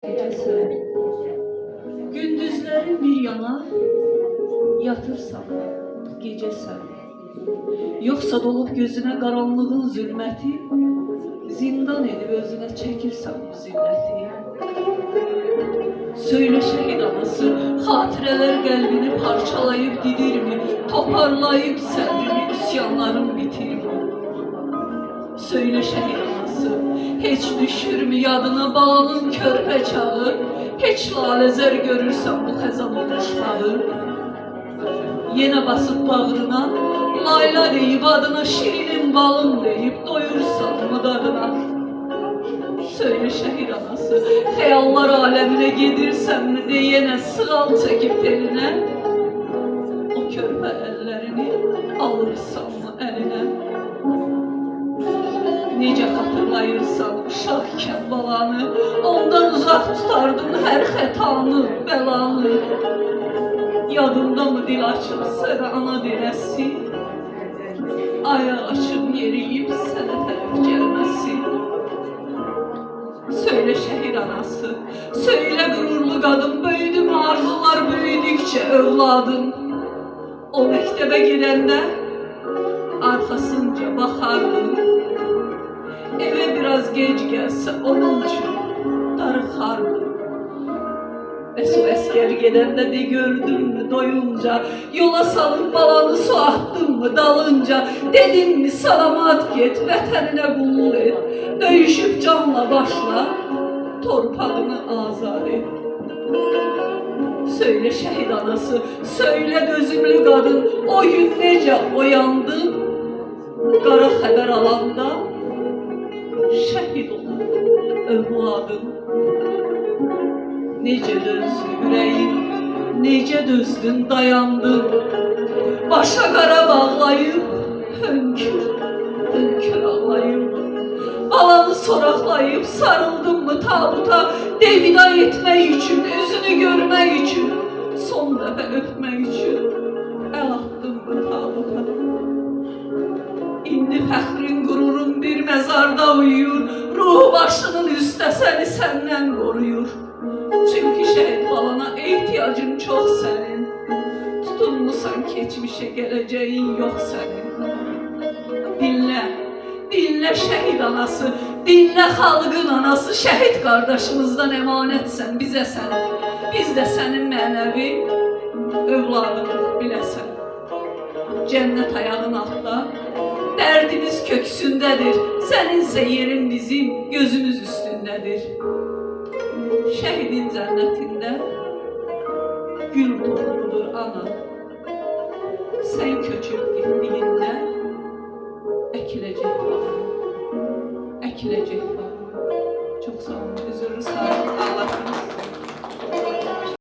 Gecəsi, gündüzlərin bir yana yatırsan, gecəsən. Yoxsa dolub gözünə qaranlığın zülməti, zindan edib özünə çəkirsən bu zilləti. Söylə şəhid anası, xatirələr qəlbini parçalayıb didirmi, toparlayıb səbrini, üsyanların bitirmi? Söylə şəhid anası, heç düşürmü yadına bağın körpə çağı, heç laləzər görürsən bu xəzan olmuşmağı? Yenə basıb bağrına, layla deyib adına, şirinin balım deyib doyursan mı dadına? Söylə şəhid anası, xəyallar aləminə gedirsənmi de yenə sığal çəkib telinə? O körpə əllərini alırsanmı əlinə? Necə xatırlayırsan uşaqkən balanı, ondan uzaq tutardın hər xətanı, bəlanı. Yadında mı dil açıb sənə ana deməsi, ayaq açıb yeriyib sənə tərəf gəlməsi? Söylə şəhid anası, söylə qürurlu qadın, böyüdü mü arzular böyüdükcə övladın? O məktəbə gedəndə arxasınca baxardın, evə biraz gec gəlsə onun üçün darıxardın. Bəs o əskər gedəndə de gördünmü doyunca, yola salıb balanı su atdınmı dalınca, dedinmi salamat get, vətəninə qulluq et, döyüşüb canla başla, torpağını azad et. Söylə şəhid anası, söylə dözümlü qadın, o gün necə oyandın, qara xəbər alanda, şəhid olan övladın. Necə dözdü ürəyin, necə dözdün dayandın, başa qara bağlayıb, hönkür, hönkür ağlayıb, balanı soraqlayıb, sarıldın mı tabuta, devida etmək üçün, üzünü görmək üçün, son dəfə öpmək üçün, əl atdın mı tabuta? İndi fəxrin, qururun bir məzarda uyuyur, ruhu başının üstə səni səndən qoruyur. Çünki şəhid balana ehtiyacın çox sənin, tutunmusan keçmişə, gələcəyin yox sənin. Dinlə, dinlə şəhid anası, dinlə xalqın anası, şəhid qardaşımızdan əmanətsən bizə sən, biz də sənin mənəvi övladımız biləsən. Cənnət ayağın altda, dərdimiz köksündədir, səninsə yerin bizim gözümüz üstündədir. Şəhidin cənnətində gül toxumudur ana, sən köçüb getdiyində əkiləcək bağ, əkiləcək bağ.